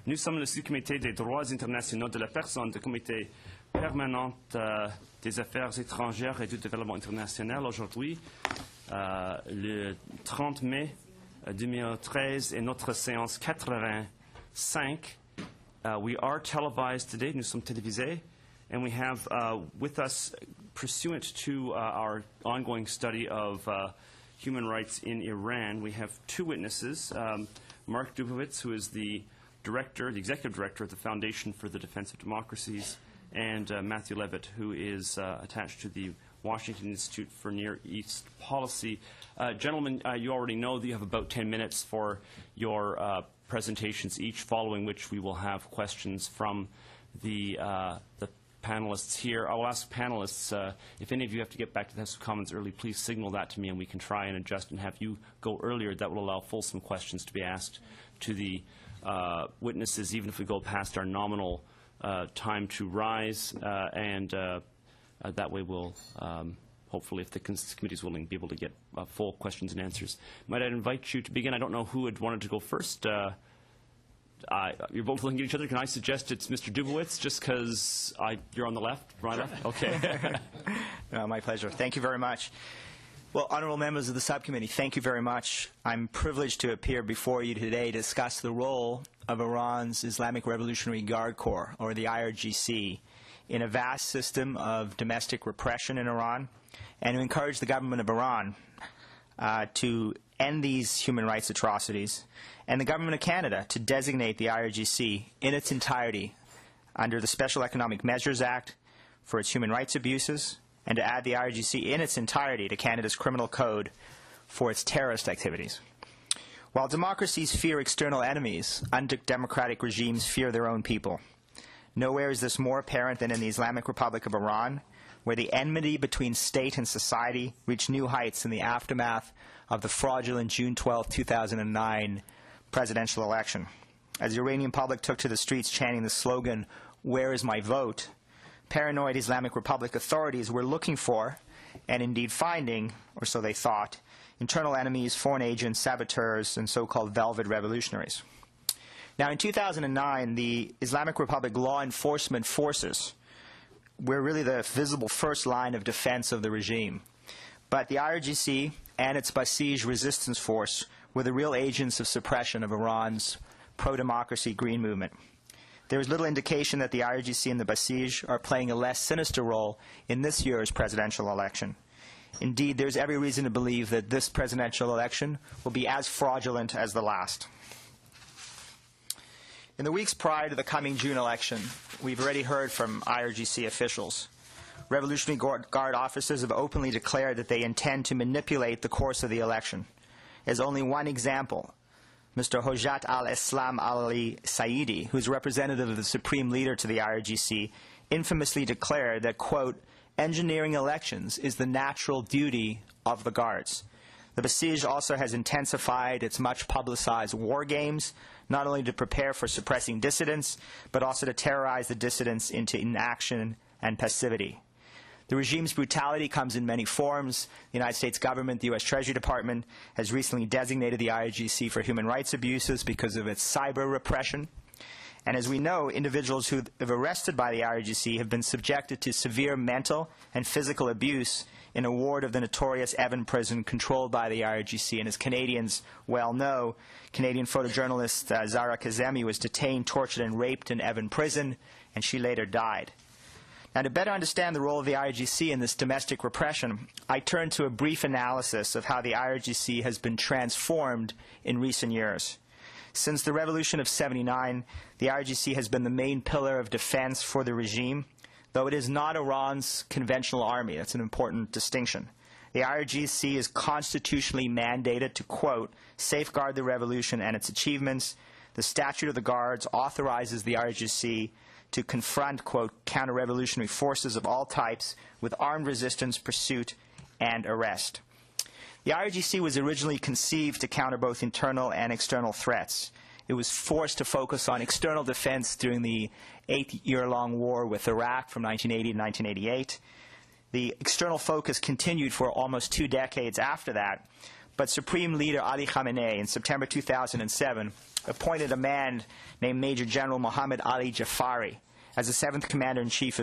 Nous sommes le Subcommittee des droits internationaux de la personne du Comité permanent des affaires étrangères et du développement international. Aujourd'hui, le 30 mai 2013 est notre séance 85. We are televised today. Nous sommes télévisés. And we have with us, pursuant to our ongoing study of human rights in Iran, we have two witnesses, Mark Dubowitz, who is the executive director of the Foundation for the Defense of Democracies, and Matthew Levitt, who is attached to the Washington Institute for Near East Policy. Gentlemen, you already know that you have about 10 minutes for your presentations each, following which we will have questions from the panelists here. I will ask panelists, if any of you have to get back to the House of Commons early, please signal that to me and we can try and adjust and have you go earlier. That will allow fulsome questions to be asked to the witnesses, even if we go past our nominal time to rise, and that way we'll, hopefully, if the committee is willing, be able to get full questions and answers. Might I invite you to begin? I don't know who had wanted to go first. You're both looking at each other. Can I suggest it's Mr. Dubowitz, just because you're on the left, my left? Okay. No, my pleasure. Thank you very much. Well, honorable members of the subcommittee, thank you very much. I'm privileged to appear before you today to discuss the role of Iran's Islamic Revolutionary Guard Corps, or the IRGC, in a vast system of domestic repression in Iran, and to encourage the government of Iran to end these human rights atrocities, and the government of Canada to designate the IRGC in its entirety under the Special Economic Measures Act for its human rights abuses, and to add the IRGC in its entirety to Canada's criminal code for its terrorist activities. While democracies fear external enemies, undemocratic regimes fear their own people. Nowhere is this more apparent than in the Islamic Republic of Iran, where the enmity between state and society reached new heights in the aftermath of the fraudulent June 12, 2009 presidential election. As the Iranian public took to the streets chanting the slogan, "Where is my vote?" paranoid Islamic Republic authorities were looking for, and indeed finding, or so they thought, internal enemies, foreign agents, saboteurs, and so-called velvet revolutionaries. Now, in 2009, the Islamic Republic law enforcement forces were really the visible first line of defense of the regime. But the IRGC and its Basij resistance force were the real agents of suppression of Iran's pro-democracy green movement. There is little indication that the IRGC and the Basij are playing a less sinister role in this year's presidential election. Indeed, there's every reason to believe that this presidential election will be as fraudulent as the last. In the weeks prior to the coming June election, we've already heard from IRGC officials. Revolutionary Guard officers have openly declared that they intend to manipulate the course of the election. As only one example, Mr. Hojat al-Islam Ali Saidi, who's representative of the supreme leader to the IRGC, infamously declared that, quote, engineering elections is the natural duty of the guards. The Basij also has intensified its much-publicized war games, not only to prepare for suppressing dissidents, but also to terrorize the dissidents into inaction and passivity. The regime's brutality comes in many forms. The United States government, the U.S. Treasury Department, has recently designated the IRGC for human rights abuses because of its cyber repression. And as we know, individuals who have been arrested by the IRGC have been subjected to severe mental and physical abuse in a ward of the notorious Evin prison controlled by the IRGC. And as Canadians well know, Canadian photojournalist Zara Kazemi was detained, tortured, and raped in Evin prison, and she later died. Now, to better understand the role of the IRGC in this domestic repression, I turn to a brief analysis of how the IRGC has been transformed in recent years. Since the revolution of '79, the IRGC has been the main pillar of defense for the regime, though it is not Iran's conventional army. That's an important distinction. The IRGC is constitutionally mandated to, quote, safeguard the revolution and its achievements. The Statute of the Guards authorizes the IRGC to confront, quote, counter-revolutionary forces of all types with armed resistance, pursuit, and arrest. The IRGC was originally conceived to counter both internal and external threats. It was forced to focus on external defense during the 8-year-long war with Iraq from 1980 to 1988. The external focus continued for almost 2 decades after that, but Supreme Leader Ali Khamenei in September 2007 appointed a man named Major General Mohammed Ali Jafari as the 7th Commander-in-Chief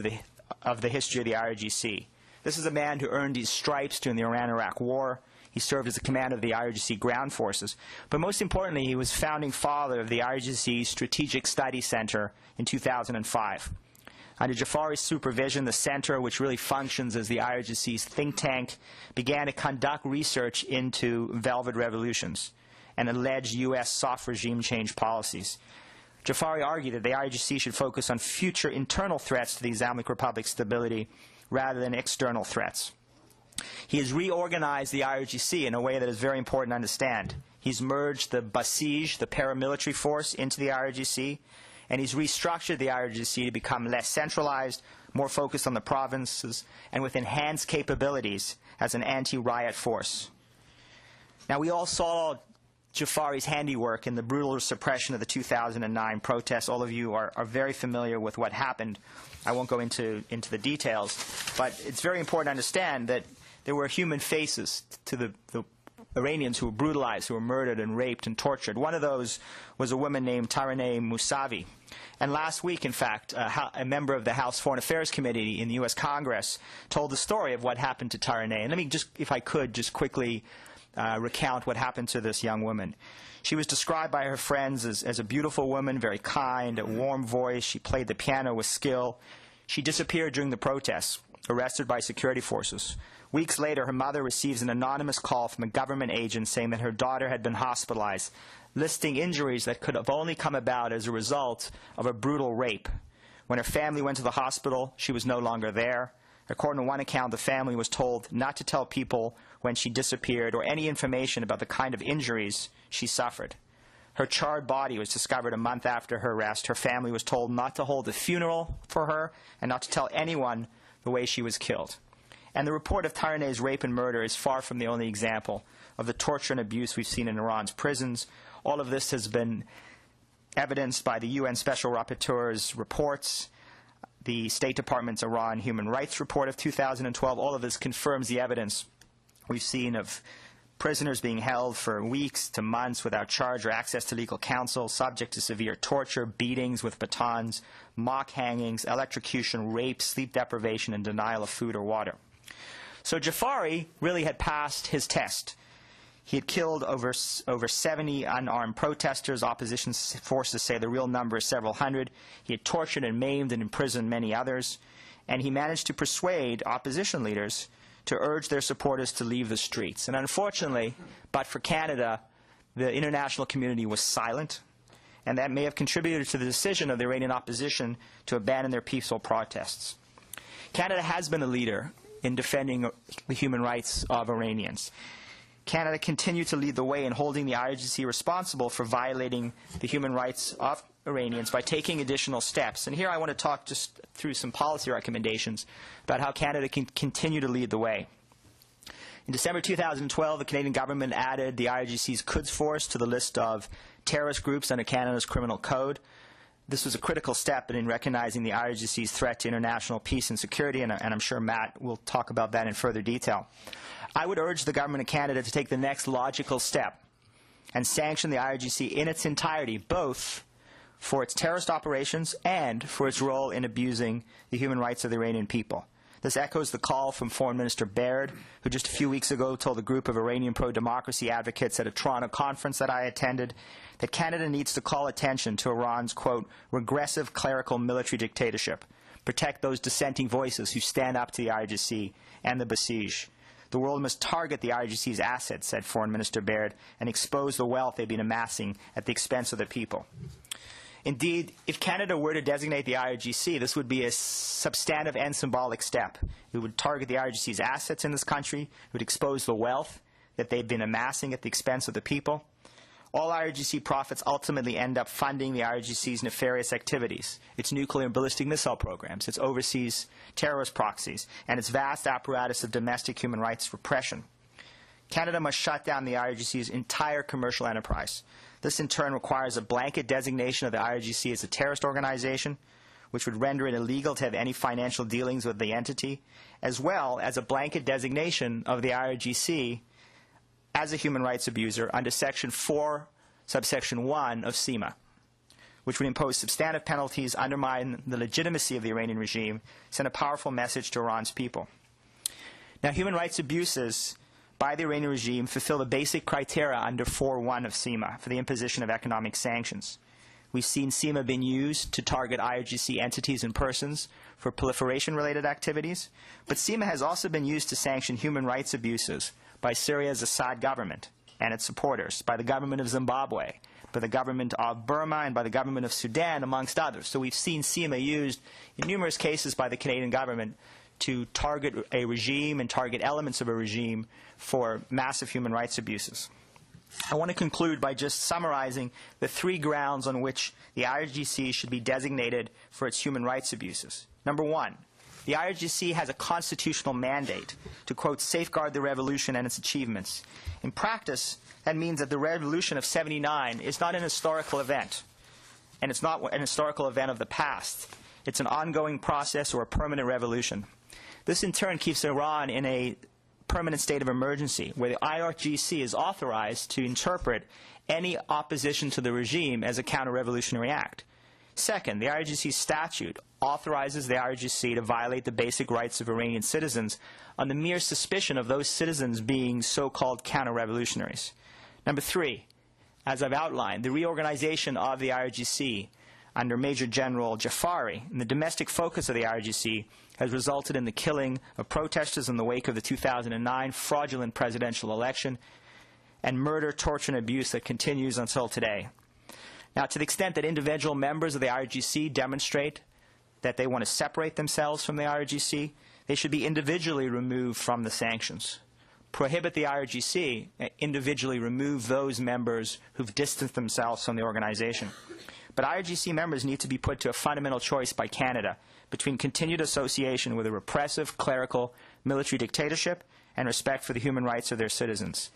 of the history of the IRGC. This is a man who earned his stripes during the Iran-Iraq War. He served as the commander of the IRGC ground forces. But most importantly, he was founding father of the IRGC Strategic Study Center in 2005. Under Jafari's supervision, the center, which really functions as the IRGC's think tank, began to conduct research into velvet revolutions and alleged U.S. soft regime change policies. Jafari argued that the IRGC should focus on future internal threats to the Islamic Republic's stability rather than external threats. He has reorganized the IRGC in a way that is very important to understand. He's merged the Basij, the paramilitary force, into the IRGC, and he's restructured the IRGC to become less centralized, more focused on the provinces, and with enhanced capabilities as an anti-riot force. Now, we all saw Jafari's handiwork in the brutal suppression of the 2009 protests. All of you are very familiar with what happened. I won't go into the details, but it's very important to understand that there were human faces to the Iranians who were brutalized, who were murdered and raped and tortured. One of those was a woman named Taraneh Mousavi. And last week, in fact, a member of the House Foreign Affairs Committee in the U.S. Congress told the story of what happened to Taraneh. And let me just, if I could, just quickly recount what happened to this young woman. She was described by her friends as a beautiful woman, very kind, a warm voice. She played the piano with skill. She disappeared during the protests, arrested by security forces. Weeks later, her mother receives an anonymous call from a government agent saying that her daughter had been hospitalized, listing injuries that could have only come about as a result of a brutal rape. When her family went to the hospital, she was no longer there. According to one account, the family was told not to tell people when she disappeared or any information about the kind of injuries she suffered. Her charred body was discovered a month after her arrest. Her family was told not to hold a funeral for her and not to tell anyone the way she was killed. And the report of Taraneh's rape and murder is far from the only example of the torture and abuse we've seen in Iran's prisons. All of this has been evidenced by the UN Special Rapporteur's reports, the State Department's Iran Human Rights Report of 2012. All of this confirms the evidence we've seen of prisoners being held for weeks to months without charge or access to legal counsel, subject to severe torture, beatings with batons, mock hangings, electrocution, rape, sleep deprivation, and denial of food or water. So Jafari really had passed his test. He had killed over 70 unarmed protesters. Opposition forces say the real number is several hundred. He had tortured and maimed and imprisoned many others. And he managed to persuade opposition leaders to urge their supporters to leave the streets. And unfortunately, but for Canada, the international community was silent. And that may have contributed to the decision of the Iranian opposition to abandon their peaceful protests. Canada has been a leader in defending the human rights of Iranians. Canada continued to lead the way in holding the IRGC responsible for violating the human rights of Iranians by taking additional steps. And here I want to talk just through some policy recommendations about how Canada can continue to lead the way. In December 2012, the Canadian government added the IRGC's Quds Force to the list of terrorist groups under Canada's criminal code. This was a critical step in recognizing the IRGC's threat to international peace and security, and I'm sure Matt will talk about that in further detail. I would urge the government of Canada to take the next logical step and sanction the IRGC in its entirety, both for its terrorist operations and for its role in abusing the human rights of the Iranian people. This echoes the call from Foreign Minister Baird, who just a few weeks ago told a group of Iranian pro-democracy advocates at a Toronto conference that I attended that Canada needs to call attention to Iran's, quote, regressive clerical military dictatorship, protect those dissenting voices who stand up to the IRGC and the Basij. The world must target the IRGC's assets, said Foreign Minister Baird, and expose the wealth they've been amassing at the expense of the people. Indeed, if Canada were to designate the IRGC, this would be a substantive and symbolic step. It would target the IRGC's assets in this country. It would expose the wealth that they've been amassing at the expense of the people. All IRGC profits ultimately end up funding the IRGC's nefarious activities, its nuclear and ballistic missile programs, its overseas terrorist proxies, and its vast apparatus of domestic human rights repression. Canada must shut down the IRGC's entire commercial enterprise. This, in turn, requires a blanket designation of the IRGC as a terrorist organization, which would render it illegal to have any financial dealings with the entity, as well as a blanket designation of the IRGC as a human rights abuser under Section 4, subsection 1 of SEMA, which would impose substantive penalties, undermine the legitimacy of the Iranian regime, send a powerful message to Iran's people. Now, human rights abuses by the Iranian regime fulfill the basic criteria under 4.1 of SEMA for the imposition of economic sanctions. We've seen SEMA being used to target IRGC entities and persons for proliferation-related activities, but SEMA has also been used to sanction human rights abuses by Syria's Assad government and its supporters, by the government of Zimbabwe, by the government of Burma, and by the government of Sudan, amongst others. So we've seen SEMA used in numerous cases by the Canadian government to target a regime and target elements of a regime for massive human rights abuses. I want to conclude by just summarizing the 3 grounds on which the IRGC should be designated for its human rights abuses. Number 1, the IRGC has a constitutional mandate to, quote, safeguard the revolution and its achievements. In practice, that means that the revolution of '79 is not an historical event, and it's not an historical event of the past. It's an ongoing process or a permanent revolution. This, in turn, keeps Iran in a permanent state of emergency, where the IRGC is authorized to interpret any opposition to the regime as a counter-revolutionary act. Second, the IRGC statute authorizes the IRGC to violate the basic rights of Iranian citizens on the mere suspicion of those citizens being so-called counter-revolutionaries. Number 3, as I've outlined, the reorganization of the IRGC under Major General Jafari and the domestic focus of the IRGC has resulted in the killing of protesters in the wake of the 2009 fraudulent presidential election and murder, torture, and abuse that continues until today. Now, to the extent that individual members of the IRGC demonstrate that they want to separate themselves from the IRGC, they should be individually removed from the sanctions. Prohibit the IRGC, individually remove those members who've distanced themselves from the organization. But IRGC members need to be put to a fundamental choice by Canada between continued association with a repressive, clerical, military dictatorship and respect for the human rights of their citizens.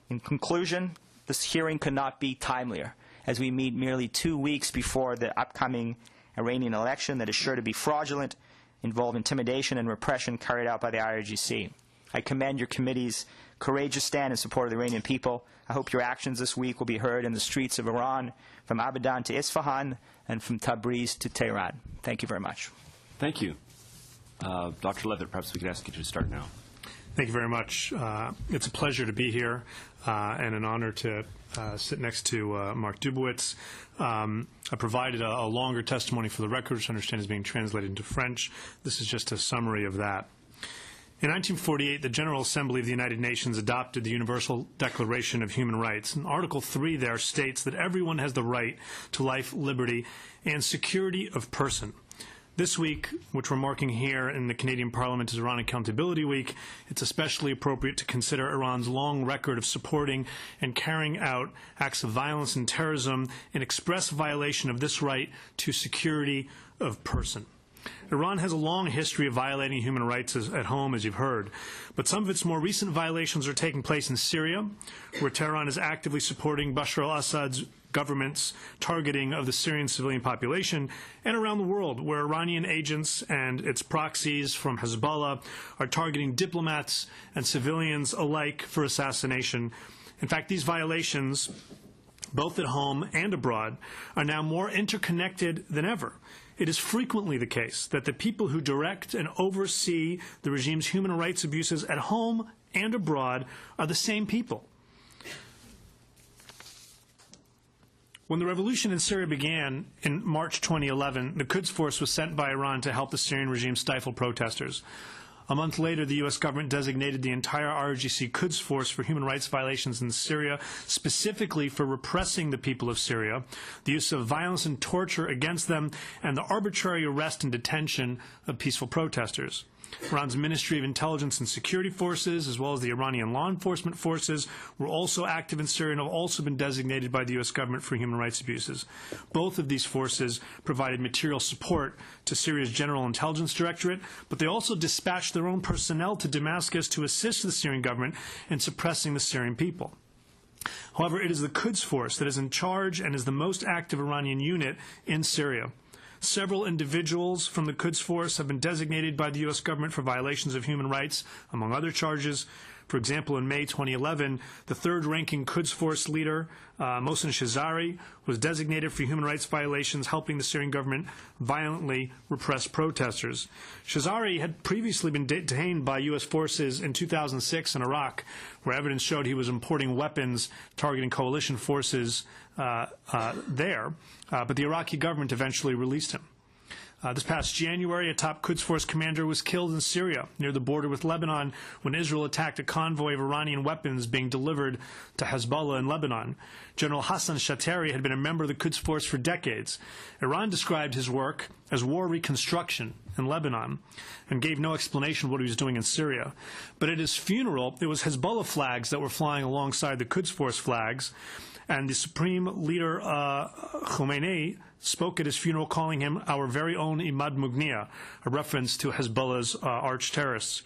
In conclusion, this hearing could not be timelier, as we meet merely 2 weeks before the upcoming Iranian election that is sure to be fraudulent, involve intimidation and repression carried out by the IRGC. I commend your committee's courageous stand in support of the Iranian people. I hope your actions this week will be heard in the streets of Iran, from Abadan to Isfahan, and from Tabriz to Tehran. Thank you very much. Thank you. Dr. Levitt, perhaps we could ask you to start now. Thank you very much. It's a pleasure to be here and an honor to sit next to Mark Dubowitz. I provided a longer testimony for the record, which I understand is being translated into French. This is just a summary of that. In 1948, the General Assembly of the United Nations adopted the Universal Declaration of Human Rights. And Article 3 there states that everyone has the right to life, liberty, and security of person. This week, which we're marking here in the Canadian Parliament as Iran Accountability Week, it's especially appropriate to consider Iran's long record of supporting and carrying out acts of violence and terrorism in express violation of this right to security of person. Iran has a long history of violating human rights at home, as you've heard, but some of its more recent violations are taking place in Syria, where Tehran is actively supporting Bashar al-Assad's government's targeting of the Syrian civilian population, and around the world, where Iranian agents and its proxies from Hezbollah are targeting diplomats and civilians alike for assassination. In fact, these violations, both at home and abroad, are now more interconnected than ever. It is frequently the case that the people who direct and oversee the regime's human rights abuses at home and abroad are the same people. When the revolution in Syria began in March 2011, the Quds Force was sent by Iran to help the Syrian regime stifle protesters. A month later, the U.S. government designated the entire IRGC Quds Force for human rights violations in Syria, specifically for repressing the people of Syria, the use of violence and torture against them, and the arbitrary arrest and detention of peaceful protesters. Iran's Ministry of Intelligence and Security Forces, as well as the Iranian law enforcement forces, were also active in Syria and have also been designated by the U.S. government for human rights abuses. Both of these forces provided material support to Syria's General Intelligence Directorate, but they also dispatched their own personnel to Damascus to assist the Syrian government in suppressing the Syrian people. However, it is the Quds Force that is in charge and is the most active Iranian unit in Syria. Several individuals from the Quds Force have been designated by the U.S. government for violations of human rights, among other charges. For example, in May 2011, the third-ranking Quds Force leader, Mohsen Shazari, was designated for human rights violations, helping the Syrian government violently repress protesters. Shazari had previously been detained by U.S. forces in 2006 in Iraq, where evidence showed he was importing weapons targeting coalition forces there, but the Iraqi government eventually released him. This past January, a top Quds Force commander was killed in Syria, near the border with Lebanon, when Israel attacked a convoy of Iranian weapons being delivered to Hezbollah in Lebanon. General Hassan Shatari had been a member of the Quds Force for decades. Iran described his work as war reconstruction in Lebanon and gave no explanation of what he was doing in Syria. But at his funeral, it was Hezbollah flags that were flying alongside the Quds Force flags, and the Supreme Leader Khomeini spoke at his funeral, calling him our very own Imad Mughniya, a reference to Hezbollah's arch-terrorists.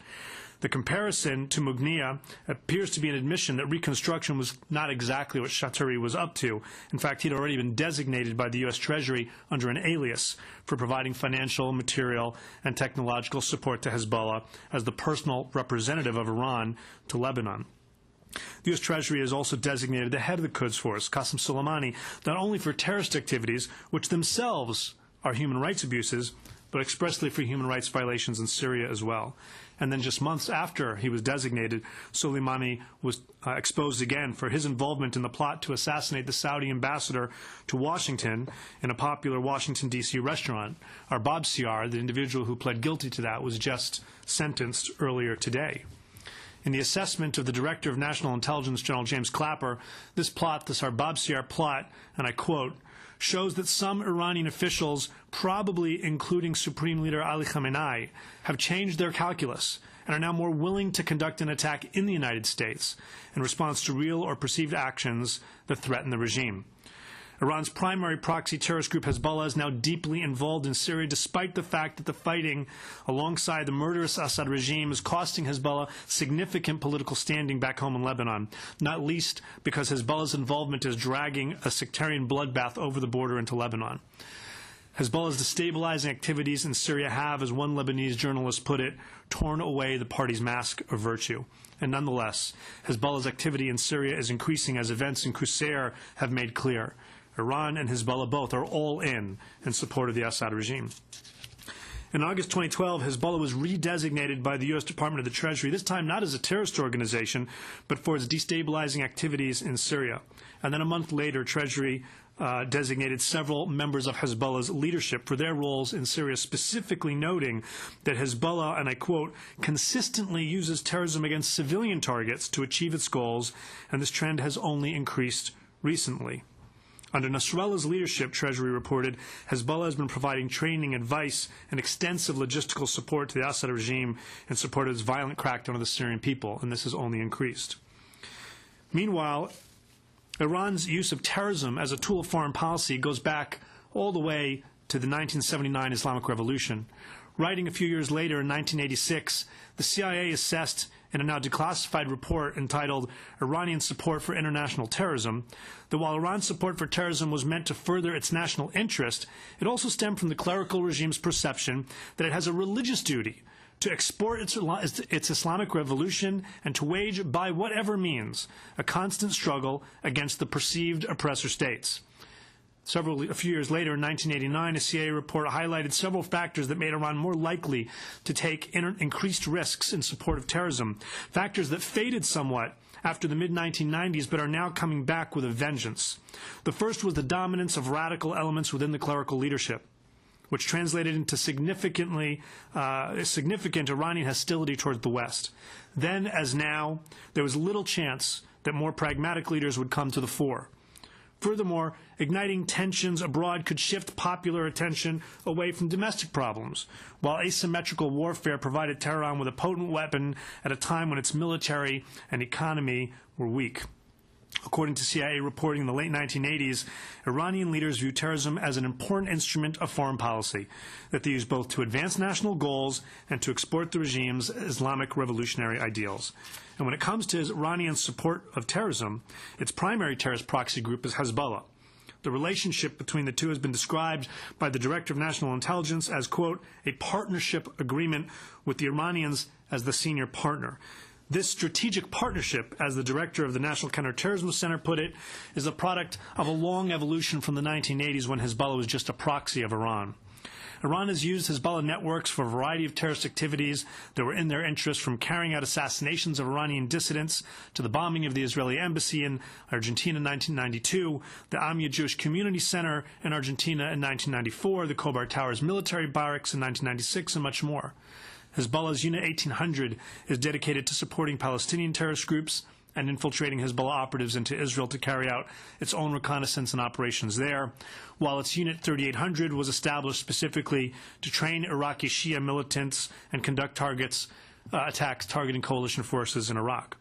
The comparison to Mughniya appears to be an admission that reconstruction was not exactly what Shatari was up to. In fact, he'd already been designated by the U.S. Treasury under an alias for providing financial, material, and technological support to Hezbollah as the personal representative of Iran to Lebanon. The U.S. Treasury has also designated the head of the Quds Force, Qasem Soleimani, not only for terrorist activities, which themselves are human rights abuses, but expressly for human rights violations in Syria as well. And then just months after he was designated, Soleimani was exposed again for his involvement in the plot to assassinate the Saudi ambassador to Washington in a popular Washington, D.C. restaurant. Our Bob Siar, the individual who pled guilty to that, was just sentenced earlier today. In the assessment of the Director of National Intelligence, General James Clapper, this Arbab Siar plot, and I quote, shows that some Iranian officials, probably including Supreme Leader Ali Khamenei, have changed their calculus and are now more willing to conduct an attack in the United States in response to real or perceived actions that threaten the regime. Iran's primary proxy terrorist group Hezbollah is now deeply involved in Syria, despite the fact that the fighting alongside the murderous Assad regime is costing Hezbollah significant political standing back home in Lebanon, not least because Hezbollah's involvement is dragging a sectarian bloodbath over the border into Lebanon. Hezbollah's destabilizing activities in Syria have, as one Lebanese journalist put it, torn away the party's mask of virtue. And nonetheless, Hezbollah's activity in Syria is increasing, as events in Qusair have made clear. Iran and Hezbollah both are all in support of the Assad regime. In August 2012, Hezbollah was redesignated by the U.S. Department of the Treasury, this time not as a terrorist organization, but for its destabilizing activities in Syria. And then a month later, Treasury designated several members of Hezbollah's leadership for their roles in Syria, specifically noting that Hezbollah, and I quote, consistently uses terrorism against civilian targets to achieve its goals, and this trend has only increased recently. Under Nasrallah's leadership, Treasury reported, Hezbollah has been providing training, advice, and extensive logistical support to the Assad regime in support of its violent crackdown on the Syrian people, and this has only increased. Meanwhile, Iran's use of terrorism as a tool of foreign policy goes back all the way to the 1979 Islamic Revolution. Writing a few years later in 1986, the CIA assessed in a now declassified report entitled Iranian Support for International Terrorism that while Iran's support for terrorism was meant to further its national interest, it also stemmed from the clerical regime's perception that it has a religious duty to export its Islamic revolution and to wage, by whatever means, a constant struggle against the perceived oppressor states. A few years later, in 1989, a CIA report highlighted several factors that made Iran more likely to take increased risks in support of terrorism, factors that faded somewhat after the mid-1990s but are now coming back with a vengeance. The first was the dominance of radical elements within the clerical leadership, which translated into significant Iranian hostility towards the West. Then, as now, there was little chance that more pragmatic leaders would come to the fore. Furthermore, igniting tensions abroad could shift popular attention away from domestic problems, while asymmetrical warfare provided Tehran with a potent weapon at a time when its military and economy were weak. According to CIA reporting in the late 1980s, Iranian leaders view terrorism as an important instrument of foreign policy that they use both to advance national goals and to export the regime's Islamic revolutionary ideals. And when it comes to Iranian support of terrorism, its primary terrorist proxy group is Hezbollah. The relationship between the two has been described by the Director of National Intelligence as, quote, a partnership agreement with the Iranians as the senior partner. This strategic partnership, as the director of the National Counterterrorism Center put it, is a product of a long evolution from the 1980s when Hezbollah was just a proxy of Iran. Iran has used Hezbollah networks for a variety of terrorist activities that were in their interest, from carrying out assassinations of Iranian dissidents to the bombing of the Israeli embassy in Argentina in 1992, the Amia Jewish Community Center in Argentina in 1994, the Khobar Towers military barracks in 1996, and much more. Hezbollah's Unit 1800 is dedicated to supporting Palestinian terrorist groups and infiltrating Hezbollah operatives into Israel to carry out its own reconnaissance and operations there, while its Unit 3800 was established specifically to train Iraqi Shia militants and conduct attacks targeting coalition forces in Iraq.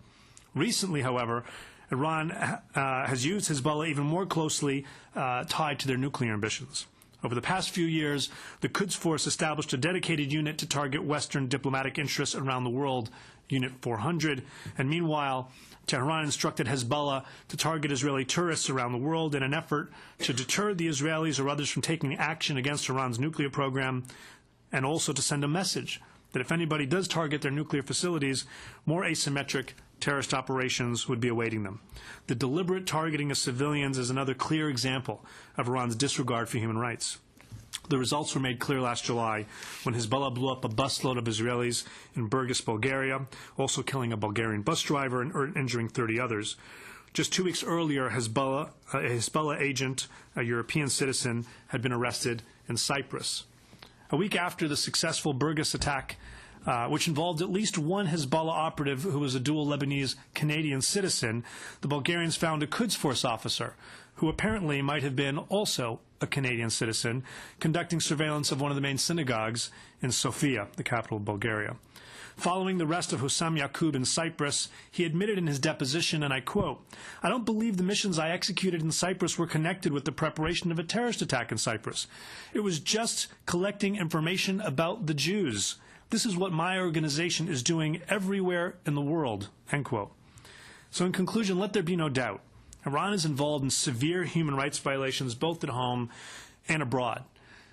Recently, however, Iran has used Hezbollah even more closely tied to their nuclear ambitions. Over the past few years, the Quds Force established a dedicated unit to target Western diplomatic interests around the world, Unit 400, and meanwhile, Tehran instructed Hezbollah to target Israeli tourists around the world in an effort to deter the Israelis or others from taking action against Iran's nuclear program, and also to send a message that if anybody does target their nuclear facilities, more asymmetric terrorist operations would be awaiting them. The deliberate targeting of civilians is another clear example of Iran's disregard for human rights. The results were made clear last July when Hezbollah blew up a busload of Israelis in Burgas, Bulgaria, also killing a Bulgarian bus driver and injuring 30 others. Just 2 weeks earlier, a Hezbollah agent, a European citizen, had been arrested in Cyprus. A week after the successful Burgas attack, which involved at least one Hezbollah operative who was a dual Lebanese-Canadian citizen, the Bulgarians found a Quds Force officer who apparently might have been also a Canadian citizen, conducting surveillance of one of the main synagogues in Sofia, the capital of Bulgaria. Following the arrest of Hussam Yaqub in Cyprus, he admitted in his deposition, and I quote, "I don't believe the missions I executed in Cyprus were connected with the preparation of a terrorist attack in Cyprus. It was just collecting information about the Jews. This is what my organization is doing everywhere in the world," end quote. So in conclusion, let there be no doubt. Iran is involved in severe human rights violations both at home and abroad.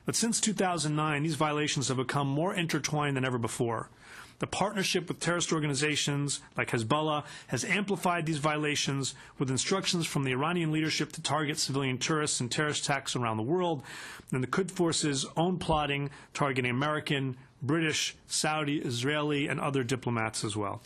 But since 2009, these violations have become more intertwined than ever before. The partnership with terrorist organizations like Hezbollah has amplified these violations with instructions from the Iranian leadership to target civilian tourists and terrorist attacks around the world, and the Quds Force's own plotting targeting American, British, Saudi, Israeli, and other diplomats as well.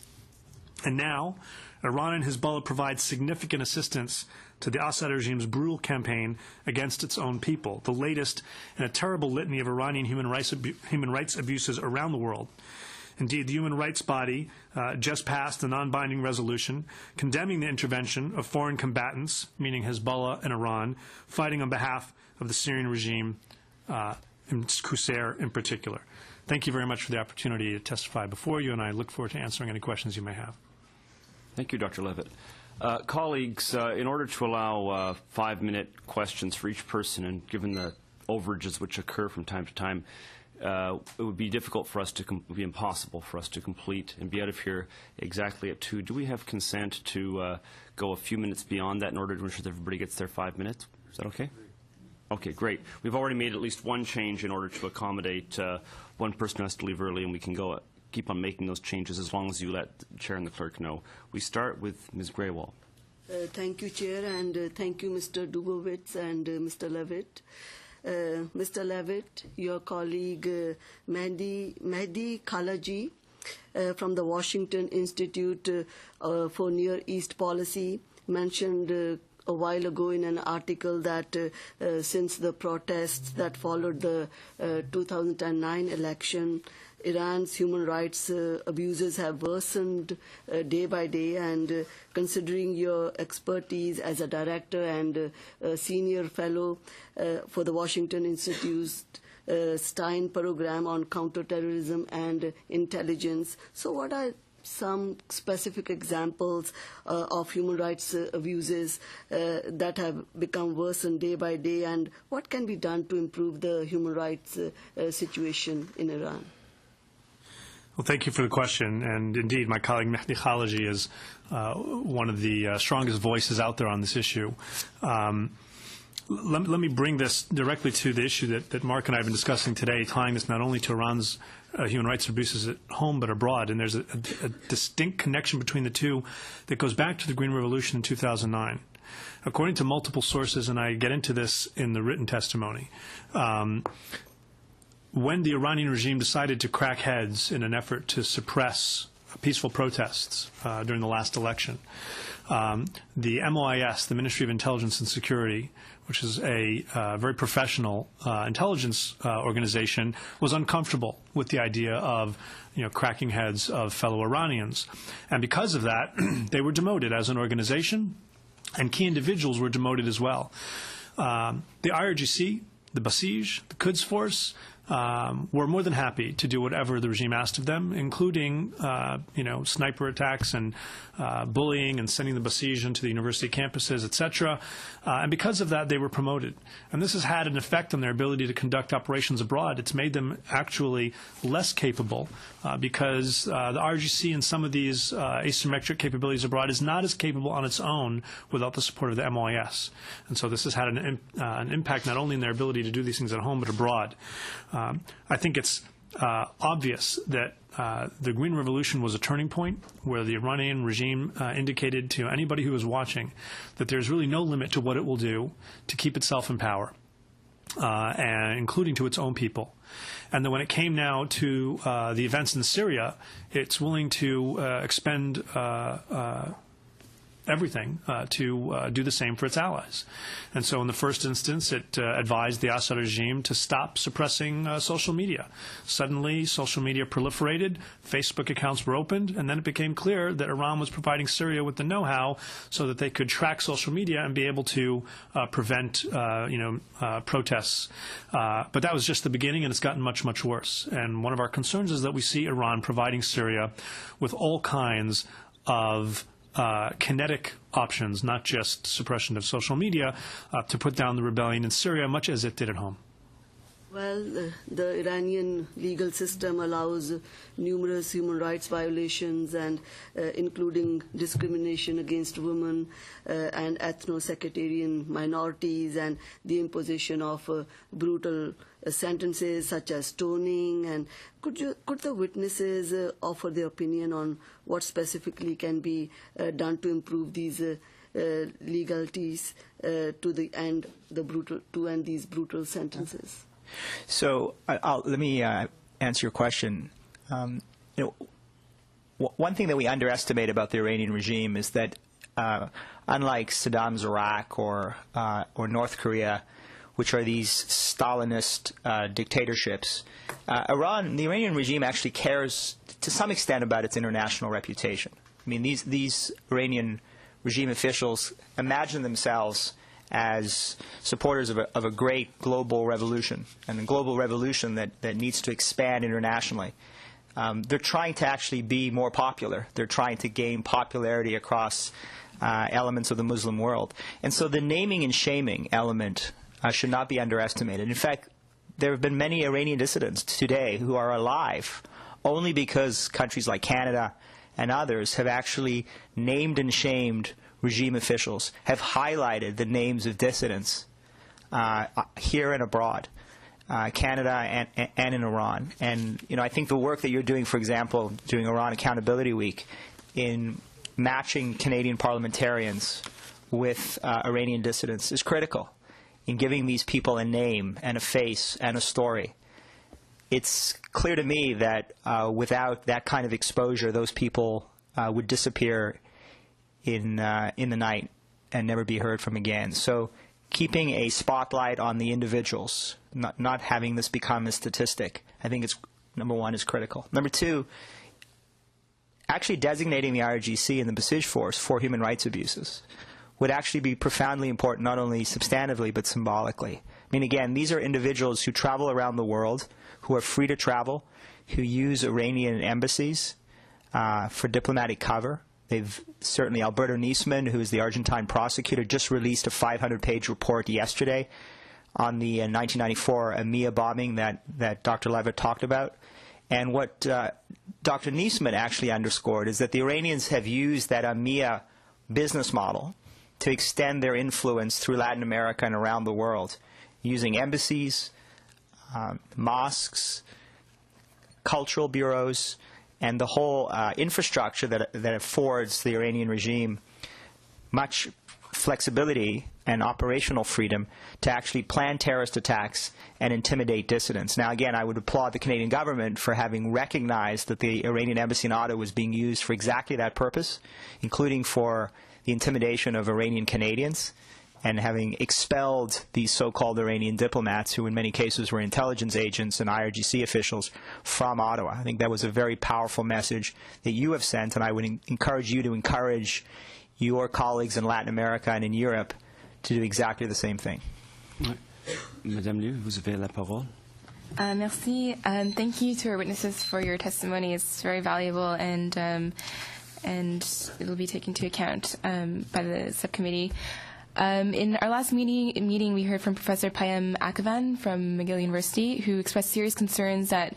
And now, Iran and Hezbollah provide significant assistance to the Assad regime's brutal campaign against its own people, the latest in a terrible litany of Iranian human rights abuses around the world. Indeed, the human rights body just passed a non-binding resolution condemning the intervention of foreign combatants, meaning Hezbollah and Iran, fighting on behalf of the Syrian regime, in Qusair in particular. Thank you very much for the opportunity to testify before you, and I look forward to answering any questions you may have. Thank you, Dr. Levitt. Colleagues, in order to allow 5-minute questions for each person, and given the overages which occur from time to time, it would be difficult for us to be impossible for us to complete and be out of here exactly at 2. Do we have consent to go a few minutes beyond that in order to ensure that everybody gets their 5 minutes? Is that okay? Okay, great. We've already made at least one change in order to accommodate one person who has to leave early, and we can keep on making those changes as long as you let the Chair and the Clerk know. We start with Ms. Graywall. Thank you, Chair, and thank you, Mr. Dubowitz and Mr. Levitt. Mr. Levitt, your colleague Mehdi Khalaji from the Washington Institute for Near East Policy mentioned a while ago in an article that since the protests that followed the 2009 election, Iran's human rights abuses have worsened day by day, and considering your expertise as a director and a senior fellow for the Washington Institute's Stein program on counterterrorism and intelligence, so what are some specific examples of human rights abuses that have become worse day by day, and what can be done to improve the human rights situation in Iran? Well, thank you for the question. And indeed, my colleague Mehdi Khalaji is one of the strongest voices out there on this issue. let me bring this directly to the issue that Mark and I have been discussing today, tying this not only to Iran's human rights abuses at home but abroad. And there's a distinct connection between the two that goes back to the Green Revolution in 2009. According to multiple sources, and I get into this in the written testimony, when the Iranian regime decided to crack heads in an effort to suppress peaceful protests during the last election, the MOIS, the Ministry of Intelligence and Security, which is a very professional intelligence organization, was uncomfortable with the idea of cracking heads of fellow Iranians. And because of that, they were demoted as an organization, and key individuals were demoted as well. The IRGC, the Basij, the Quds Force, were more than happy to do whatever the regime asked of them, including, sniper attacks and bullying and sending the Basij into the university campuses, etc. And because of that, they were promoted. And this has had an effect on their ability to conduct operations abroad. It's made them actually less capable because the IRGC and some of these asymmetric capabilities abroad is not as capable on its own without the support of the MOIS. And so this has had an impact not only in their ability to do these things at home but abroad. I think it's obvious that the Green Revolution was a turning point where the Iranian regime indicated to anybody who was watching that there's really no limit to what it will do to keep itself in power, and including to its own people. And then when it came now to the events in Syria, it's willing to expend everything to do the same for its allies. And so in the first instance, it advised the Assad regime to stop suppressing social media. Suddenly, social media proliferated, Facebook accounts were opened, and then it became clear that Iran was providing Syria with the know-how so that they could track social media and be able to prevent protests. But that was just the beginning, and it's gotten much, much worse. And one of our concerns is that we see Iran providing Syria with all kinds of kinetic options, not just suppression of social media, to put down the rebellion in Syria, much as it did at home. Well, the Iranian legal system allows numerous human rights violations, and including discrimination against women and ethno-sectarian minorities, and the imposition of brutal sentences such as stoning. And could the witnesses offer their opinion on what specifically can be done to improve these legalities to end these brutal sentences? So let me answer your question. One thing that we underestimate about the Iranian regime is that unlike Saddam's Iraq or North Korea, which are these Stalinist dictatorships, the Iranian regime actually cares to some extent about its international reputation. I mean, these Iranian regime officials imagine themselves as supporters of a great global revolution, and a global revolution that needs to expand internationally. They're trying to actually be more popular. They're trying to gain popularity across elements of the Muslim world. And so the naming and shaming element should not be underestimated. In fact, there have been many Iranian dissidents today who are alive only because countries like Canada and others have actually named and shamed regime officials, have highlighted the names of dissidents here and abroad, Canada and in Iran. And I think the work that you're doing, for example, during Iran Accountability Week, in matching Canadian parliamentarians with Iranian dissidents is critical in giving these people a name and a face and a story. It's clear to me that without that kind of exposure, those people would disappear in the night and never be heard from again. So keeping a spotlight on the individuals, not having this become a statistic, I think it's, number one, is critical. Number two, actually designating the IRGC and the Basij Force for human rights abuses would actually be profoundly important, not only substantively but symbolically. I mean, again, these are individuals who travel around the world, who are free to travel, who use Iranian embassies for diplomatic cover. They've certainly, Alberto Niesman, who is the Argentine prosecutor, just released a 500-page report yesterday on the 1994 EMEA bombing that Dr. Levitt talked about. And what Dr. Niesman actually underscored is that the Iranians have used that EMEA business model to extend their influence through Latin America and around the world, using embassies, mosques, cultural bureaus, and the whole infrastructure that affords the Iranian regime much flexibility and operational freedom to actually plan terrorist attacks and intimidate dissidents. Now, again, I would applaud the Canadian government for having recognized that the Iranian embassy in Ottawa was being used for exactly that purpose, including for the intimidation of Iranian Canadians, and having expelled these so-called Iranian diplomats, who in many cases were intelligence agents and IRGC officials, from Ottawa. I think that was a very powerful message that you have sent, and I would encourage you to encourage your colleagues in Latin America and in Europe to do exactly the same thing. Madame Liu, vous avez la parole. Merci. Thank you to our witnesses for your testimony. It's very valuable, and it will be taken into account by the subcommittee. In our last meeting, we heard from Professor Payam Akavan from McGill University, who expressed serious concerns that,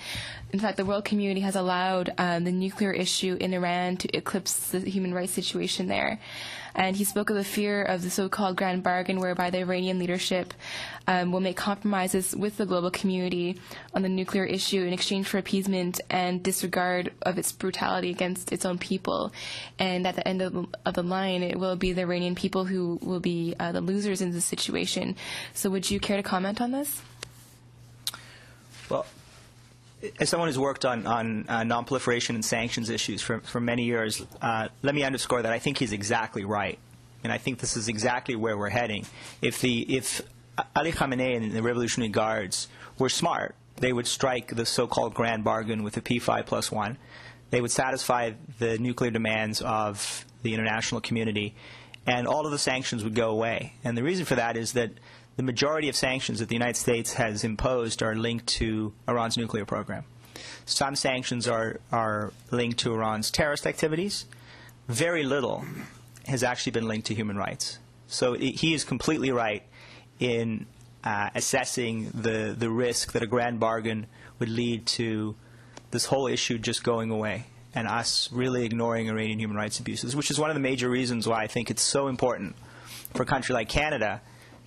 in fact, the world community has allowed the nuclear issue in Iran to eclipse the human rights situation there. And he spoke of the fear of the so-called grand bargain, whereby the Iranian leadership will make compromises with the global community on the nuclear issue in exchange for appeasement and disregard of its brutality against its own people. And at the end of the line, it will be the Iranian people who will be the losers in this situation. So would you care to comment on this? Well, as someone who's worked on non-proliferation and sanctions issues for many years, let me underscore that I think he's exactly right. And I think this is exactly where we're heading. If Ali Khamenei and the Revolutionary Guards were smart, they would strike the so-called grand bargain with the P5+1. They would satisfy the nuclear demands of the international community, and all of the sanctions would go away. And the reason for that is that the majority of sanctions that the United States has imposed are linked to Iran's nuclear program. Some sanctions are linked to Iran's terrorist activities. Very little has actually been linked to human rights. So he is completely right in assessing the risk that a grand bargain would lead to this whole issue just going away and us really ignoring Iranian human rights abuses, which is one of the major reasons why I think it's so important for a country like Canada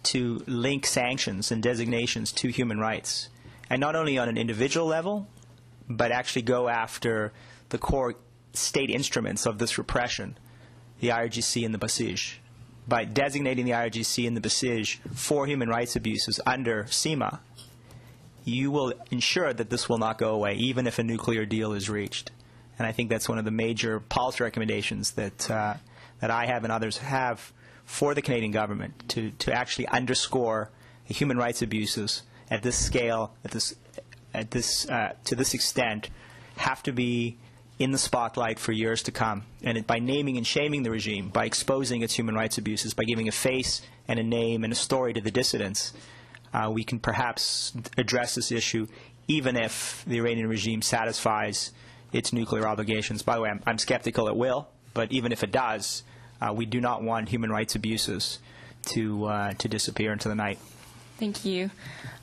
to link sanctions and designations to human rights, and not only on an individual level, but actually go after the core state instruments of this repression, the IRGC and the Basij. By designating the IRGC and the Basij for human rights abuses under CIMA, you will ensure that this will not go away, even if a nuclear deal is reached. And I think that's one of the major policy recommendations that I have and others have for the Canadian government, to actually underscore the human rights abuses at this scale, to this extent, have to be in the spotlight for years to come. And by naming and shaming the regime, by exposing its human rights abuses, by giving a face and a name and a story to the dissidents, we can perhaps address this issue, even if the Iranian regime satisfies its nuclear obligations. By the way, I'm skeptical it will, but even if it does, we do not want human rights abuses to disappear into the night. Thank you.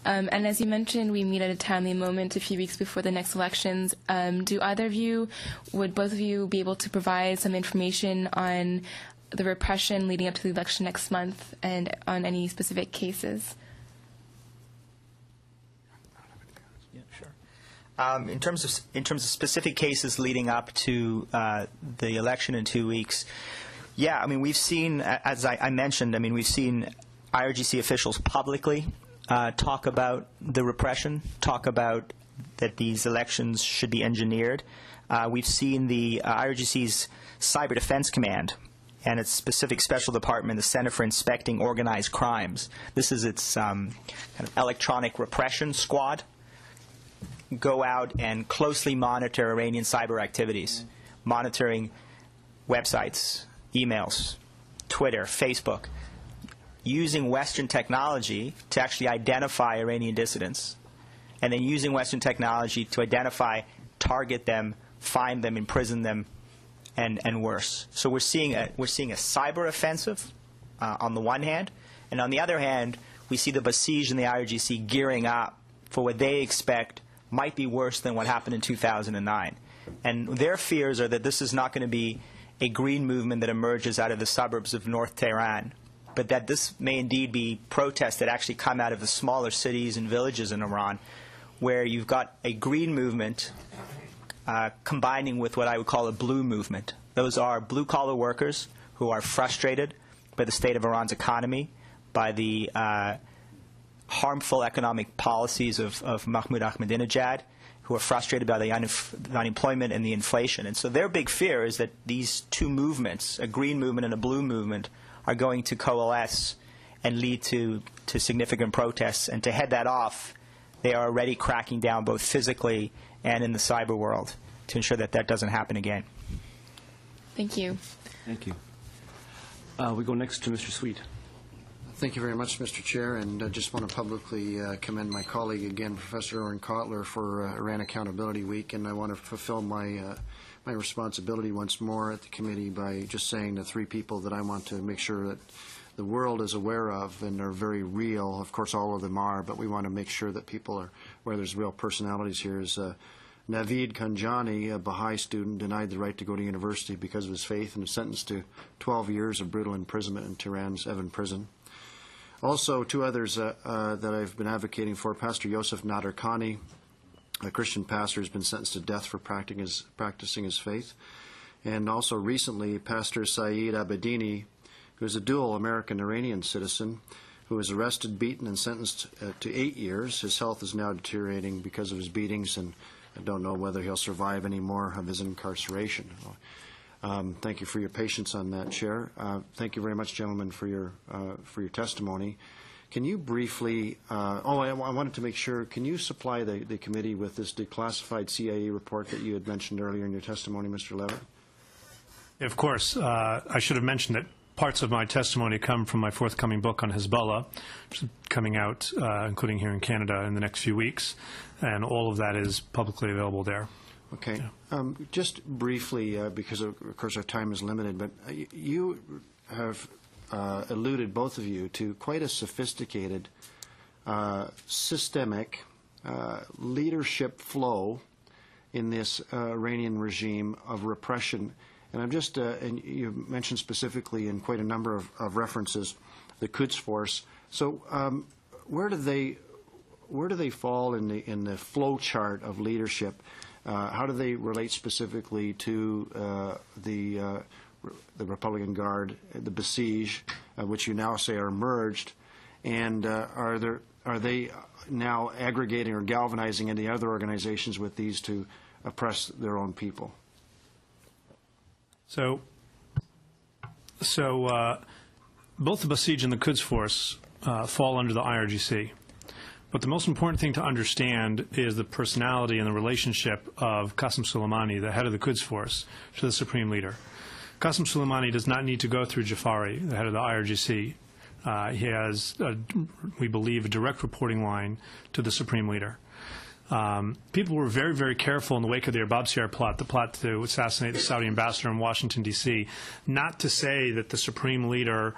And as you mentioned, we meet at a timely moment a few weeks before the next elections. Would both of you be able to provide some information on the repression leading up to the election next month and on any specific cases? Yeah, sure. In terms of specific cases leading up to the election in 2 weeks, yeah, I mean, we've seen, as I mentioned, I mean, we've seen IRGC officials publicly talk about the repression, talk about that these elections should be engineered. We've seen the IRGC's Cyber Defense Command and its specific special department, the Center for Inspecting Organized Crimes. This is its kind of electronic repression squad, go out and closely monitor Iranian cyber activities, monitoring websites, emails, Twitter, Facebook, using Western technology to actually identify Iranian dissidents, and then using Western technology to identify, target them, find them, imprison them, and worse. So we're seeing a cyber offensive on the one hand, and on the other hand, we see the Basij and the IRGC gearing up for what they expect might be worse than what happened in 2009. And their fears are that this is not going to be a green movement that emerges out of the suburbs of North Tehran, but that this may indeed be protests that actually come out of the smaller cities and villages in Iran, where you've got a green movement combining with what I would call a blue movement. Those are blue-collar workers who are frustrated by the state of Iran's economy, by the harmful economic policies of Mahmoud Ahmadinejad, who are frustrated by the unemployment and the inflation. And so their big fear is that these two movements, a green movement and a blue movement, are going to coalesce and lead to significant protests. And to head that off, they are already cracking down both physically and in the cyber world to ensure that that doesn't happen again. Thank you. Thank you. We go next to Mr. Sweet. Thank you very much, Mr. Chair, and I just want to publicly commend my colleague again, Professor Oren Kotler, for Iran Accountability Week, and I want to fulfill my my responsibility once more at the committee by just saying the three people that I want to make sure that the world is aware of and are very real. Of course, all of them are, but we want to make sure that people are where there's real personalities here. Is Naveed Kanjani, a Baha'i student, denied the right to go to university because of his faith and was sentenced to 12 years of brutal imprisonment in Tehran's Evin prison. Also, two others that I've been advocating for. Pastor Yosef Nader-Khani, a Christian pastor, has been sentenced to death for practicing his faith. And also recently, Pastor Saeed Abedini, who is a dual American-Iranian citizen, who was arrested, beaten, and sentenced to 8 years. His health is now deteriorating because of his beatings, and I don't know whether he'll survive any more of his incarceration. Thank you for your patience on that, Chair. Thank you very much, gentlemen, for your testimony. Can you briefly? I wanted to make sure. Can you supply the committee with this declassified CIA report that you had mentioned earlier in your testimony, Mr. Levitt? Of course. I should have mentioned that parts of my testimony come from my forthcoming book on Hezbollah, which is coming out, including here in Canada, in the next few weeks, and all of that is publicly available there. Okay. Yeah. Just briefly, because of course our time is limited, but you have alluded, both of you, to quite a sophisticated, systemic leadership flow in this Iranian regime of repression. And I'm just, and you mentioned specifically in quite a number of references, the Quds Force. So where do they fall in the flow chart of leadership? How do they relate specifically to the Republican Guard, the Basij, which you now say are merged, and are they now aggregating or galvanizing any other organizations with these to oppress their own people? So both the Basij and the Quds Force fall under the IRGC. But the most important thing to understand is the personality and the relationship of Qasem Soleimani, the head of the Quds Force, to the supreme leader. Qasem Soleimani does not need to go through Jafari, the head of the IRGC. He has, we believe, a direct reporting line to the supreme leader. People were very, very careful in the wake of the Arbabsiar plot, the plot to assassinate the Saudi ambassador in Washington, D.C., not to say that the supreme leader,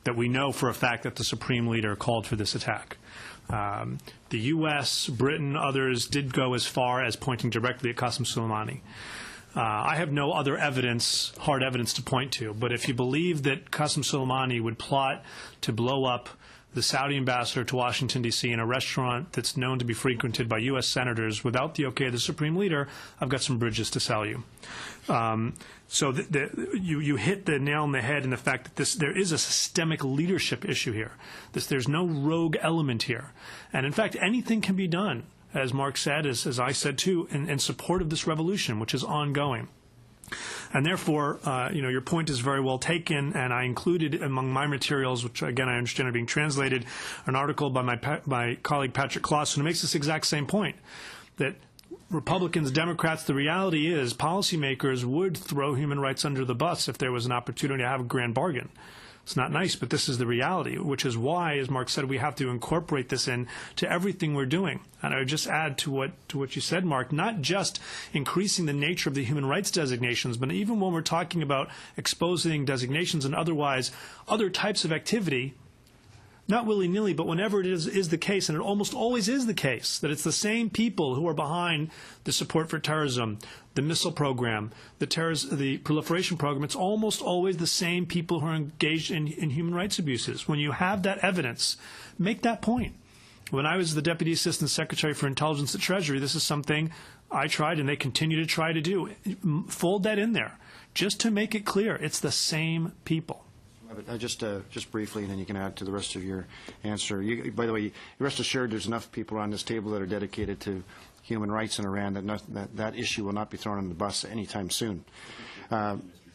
that we know for a fact that the supreme leader called for this attack. The U.S., Britain, others did go as far as pointing directly at Qasem Soleimani. I have no other evidence, hard evidence to point to, but if you believe that Qasem Soleimani would plot to blow up the Saudi ambassador to Washington, D.C. in a restaurant that's known to be frequented by U.S. senators without the okay of the supreme leader, I've got some bridges to sell you. So you hit the nail on the head in the fact that there is a systemic leadership issue here. There's no rogue element here. And in fact, anything can be done, as Mark said, as I said too, in support of this revolution, which is ongoing. And therefore, your point is very well taken, and I included among my materials, which again I understand are being translated, an article by my colleague Patrick Clausen, who makes this exact same point, that Republicans, Democrats, the reality is policymakers would throw human rights under the bus if there was an opportunity to have a grand bargain. It's not nice, but this is the reality, which is why, as Mark said, we have to incorporate this into everything we're doing. And I would just add to what you said, Mark, not just increasing the nature of the human rights designations, but even when we're talking about exposing designations and otherwise other types of activity, not willy-nilly, but whenever it is the case, and it almost always is the case, that it's the same people who are behind the support for terrorism, the missile program, the proliferation program, it's almost always the same people who are engaged in human rights abuses. When you have that evidence, make that point. When I was the Deputy Assistant Secretary for Intelligence at Treasury, this is something I tried and they continue to try to do. Fold that in there, just to make it clear it's the same people. Just briefly, and then you can add to the rest of your answer. By the way, rest assured there's enough people around this table that are dedicated to human rights in Iran that issue will not be thrown on the bus anytime soon.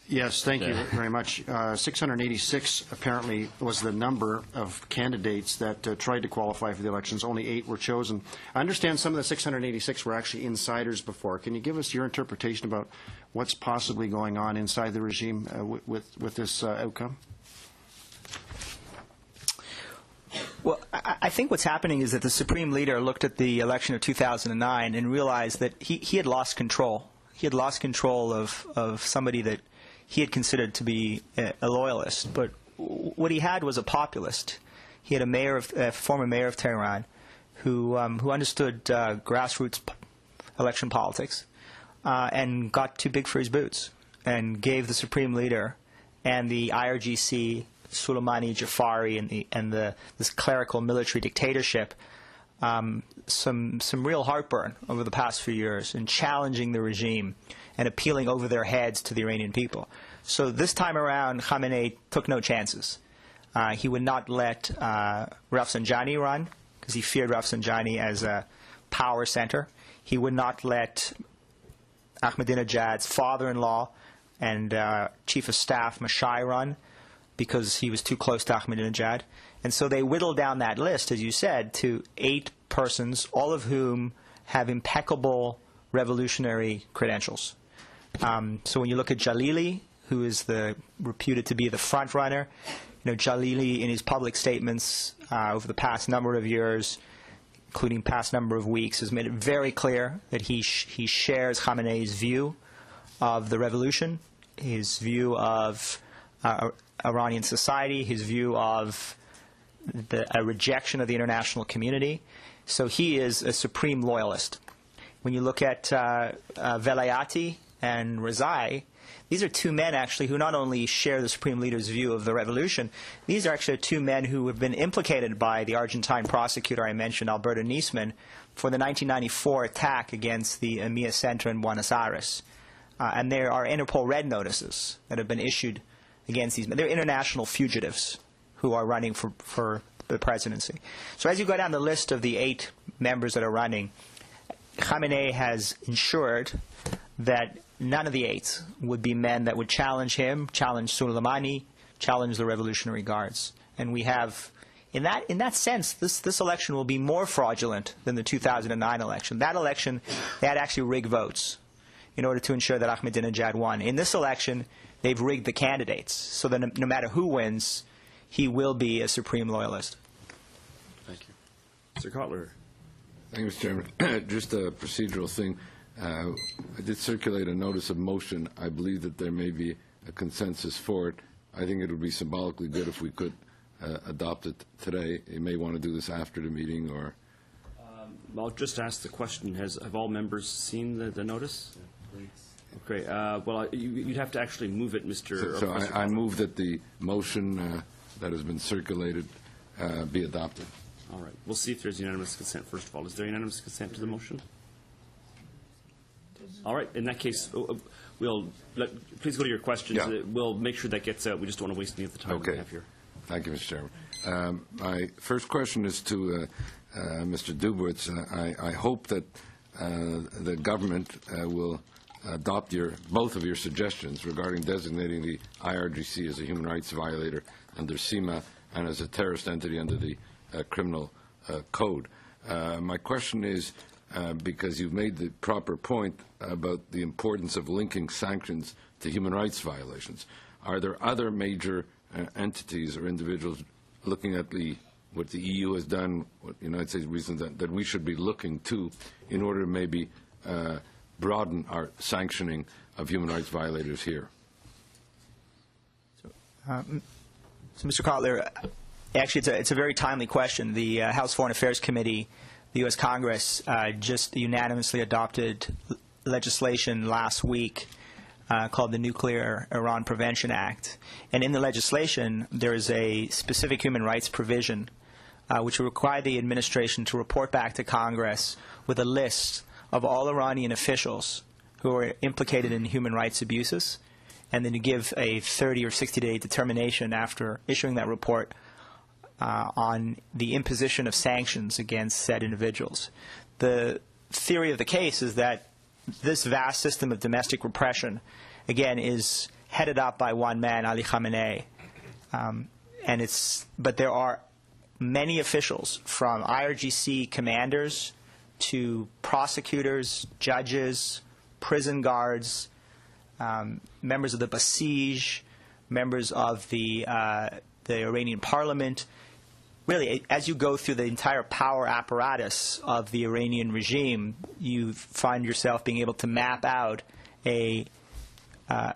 Yes, thank you very much. 686 apparently was the number of candidates that tried to qualify for the elections. Only 8 were chosen. I understand some of the 686 were actually insiders before. Can you give us your interpretation about what's possibly going on inside the regime with this outcome? Well, I think what's happening is that the Supreme Leader looked at the election of 2009 and realized that he had lost control. He had lost control of somebody that he had considered to be a loyalist, but what he had was a populist. He had a former mayor of Tehran who understood grassroots election politics and got too big for his boots and gave the Supreme Leader and the IRGC, Soleimani, Jafari, and this clerical military dictatorship some real heartburn over the past few years in challenging the regime and appealing over their heads to the Iranian people. So this time around, Khamenei took no chances. He would not let Rafsanjani run because he feared Rafsanjani as a power center. He would not let Ahmadinejad's father-in-law and chief of staff Mashai run because he was too close to Ahmadinejad. And so they whittled down that list, as you said, to 8 persons, all of whom have impeccable revolutionary credentials. So when you look at Jalili, who is reputed to be the front runner, Jalili in his public statements over the past number of years, including past number of weeks, has made it very clear that he shares Khamenei's view of the revolution, his view of Iranian society, his view of a rejection of the international community. So he is a supreme loyalist. When you look at Velayati and Rezai, these are 2 men actually who not only share the Supreme Leader's view of the revolution, these are actually 2 men who have been implicated by the Argentine prosecutor I mentioned, Alberto Nisman, for the 1994 attack against the EMEA Center in Buenos Aires. And there are Interpol red notices that have been issued against these men. They're international fugitives who are running for the presidency. So as you go down the list of the 8 members that are running, Khamenei has ensured that none of the 8 would be men that would challenge him, challenge Soleimani, challenge the Revolutionary Guards. And we have, in that sense, this election will be more fraudulent than the 2009 election. That election, they had actually rigged votes in order to ensure that Ahmadinejad won. In this election, they've rigged the candidates so that no matter who wins, he will be a supreme loyalist. Thank you. Mr. Kotler. Thank you, Mr. Chairman. Just a procedural thing. I did circulate a notice of motion. I believe that there may be a consensus for it. I think it would be symbolically good if we could adopt it today. You may want to do this after the meeting, or... I'll just ask the question, have all members seen the notice? Okay. Well, you'd have to actually move it, Mr. So I move that the motion that has been circulated be adopted. All right. We'll see if there's unanimous consent, first of all. Is there unanimous consent to the motion? All right. In that case, please go to your questions. Yeah. We'll make sure that gets out. We just don't want to waste any of the time we have here. Thank you, Mr. Chairman. My first question is to Mr. Dubowitz. I hope that the government will adopt both of your suggestions regarding designating the IRGC as a human rights violator under CIMA and as a terrorist entity under the criminal code. My question is, because you've made the proper point about the importance of linking sanctions to human rights violations, are there other major entities or individuals looking at what the EU has done, what the United States reasons that we should be looking to in order to maybe broaden our sanctioning of human rights violators here? So Mr. Kotler, Actually, it's a very timely question. The House Foreign Affairs Committee, the U.S. Congress, just unanimously adopted legislation last week called the Nuclear Iran Prevention Act. And in the legislation, there is a specific human rights provision which will require the administration to report back to Congress with a list of all Iranian officials who are implicated in human rights abuses, and then to give a 30 or 60-day determination after issuing that report on the imposition of sanctions against said individuals. The theory of the case is that this vast system of domestic repression, again, is headed up by one man, Ali Khamenei, but there are many officials, from IRGC commanders to prosecutors, judges, prison guards, members of the Basij, members of the Iranian parliament. Really, as you go through the entire power apparatus of the Iranian regime, you find yourself being able to map out a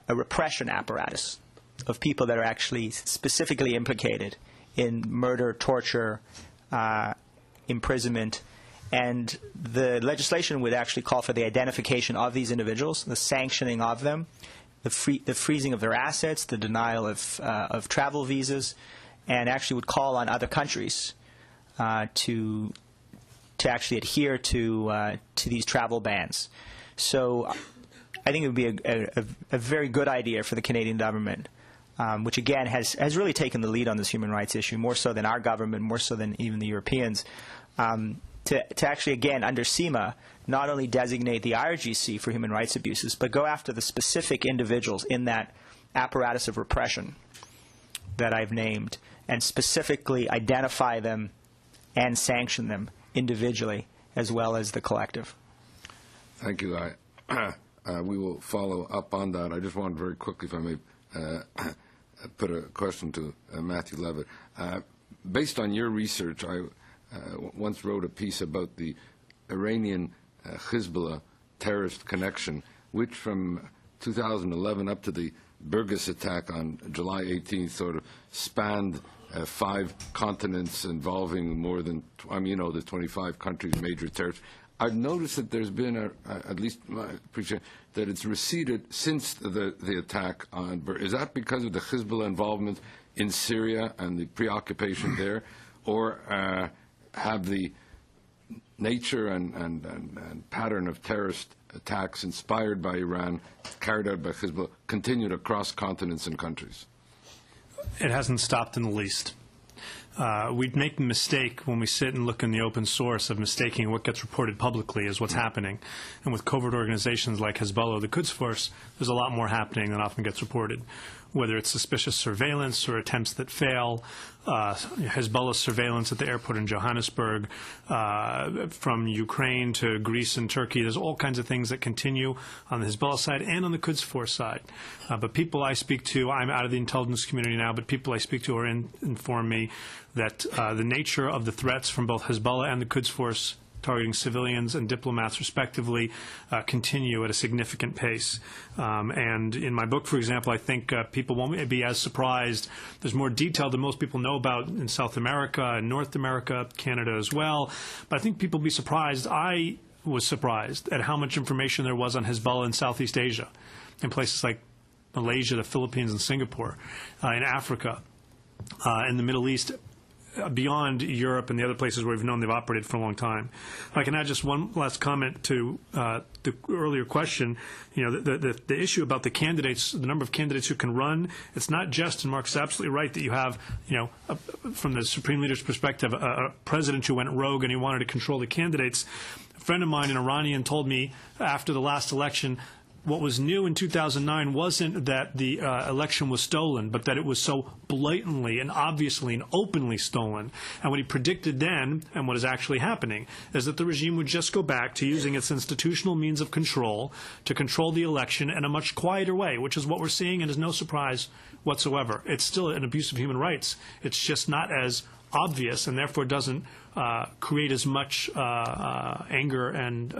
repression apparatus of people that are actually specifically implicated in murder, torture, imprisonment. And the legislation would actually call for the identification of these individuals, the sanctioning of them, the freezing of their assets, the denial of travel visas, and actually would call on other countries to actually adhere to these travel bans. So I think it would be a very good idea for the Canadian government, which again has really taken the lead on this human rights issue, more so than our government, more so than even the Europeans, to actually, again, under CIMA, not only designate the IRGC for human rights abuses, but go after the specific individuals in that apparatus of repression that I've named, and specifically identify them and sanction them individually as well as the collective. Thank you. We will follow up on that. I just want very quickly, if I may, put a question to Matthew Levitt. Based on your research, I once wrote a piece about the Iranian Hezbollah terrorist connection, which from 2011 up to the Burgas attack on July 18th sort of spanned 5 continents involving more than, there's 25 countries, major terrorists. I've noticed that there's been, at least I appreciate, that it's receded since the attack on Burgas. Is that because of the Hezbollah involvement in Syria and the preoccupation there, or have the nature and pattern of terrorist attacks inspired by Iran, carried out by Hezbollah, continued across continents and countries? It hasn't stopped in the least. We make the mistake when we sit and look in the open source of mistaking what gets reported publicly as what's happening. And with covert organizations like Hezbollah or the Quds Force, there's a lot more happening than often gets reported. Whether it's suspicious surveillance or attempts that fail, Hezbollah's surveillance at the airport in Johannesburg, from Ukraine to Greece and Turkey, there's all kinds of things that continue on the Hezbollah side and on the Quds Force side. But people I speak to, I'm out of the intelligence community now, but people I speak to inform me that the nature of the threats from both Hezbollah and the Quds Force targeting civilians and diplomats respectively continue at a significant pace. And in my book, for example, I think people won't be as surprised. There's more detail than most people know about in South America and North America, Canada as well. But I think people will be surprised. I was surprised at how much information there was on Hezbollah in Southeast Asia, in places like Malaysia, the Philippines, and Singapore, in Africa, in the Middle East, beyond Europe and the other places where we've known they've operated for a long time. If I can add just one last comment to the earlier question, the issue about the candidates, the number of candidates who can run, it's not just, and Mark's absolutely right, that you have, from the Supreme Leader's perspective, a president who went rogue and he wanted to control the candidates. A friend of mine, an Iranian, told me after the last election, what was new in 2009 wasn't that the election was stolen, but that it was so blatantly and obviously and openly stolen. And what he predicted then, and what is actually happening, is that the regime would just go back to using its institutional means of control to control the election in a much quieter way, which is what we're seeing, and is no surprise whatsoever. It's still an abuse of human rights. It's just not as obvious, and therefore doesn't create as much anger and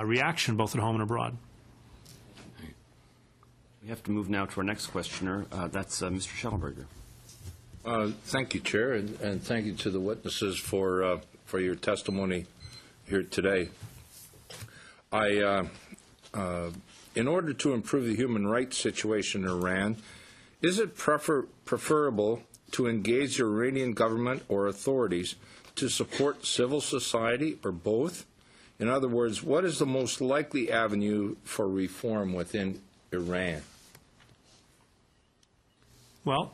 reaction both at home and abroad. We have to move now to our next questioner. That's Mr. Schellenberger. Thank you, Chair, and thank you to the witnesses for your testimony here today. In order to improve the human rights situation in Iran, is it preferable to engage the Iranian government or authorities to support civil society, or both? In other words, what is the most likely avenue for reform within Iran? Well,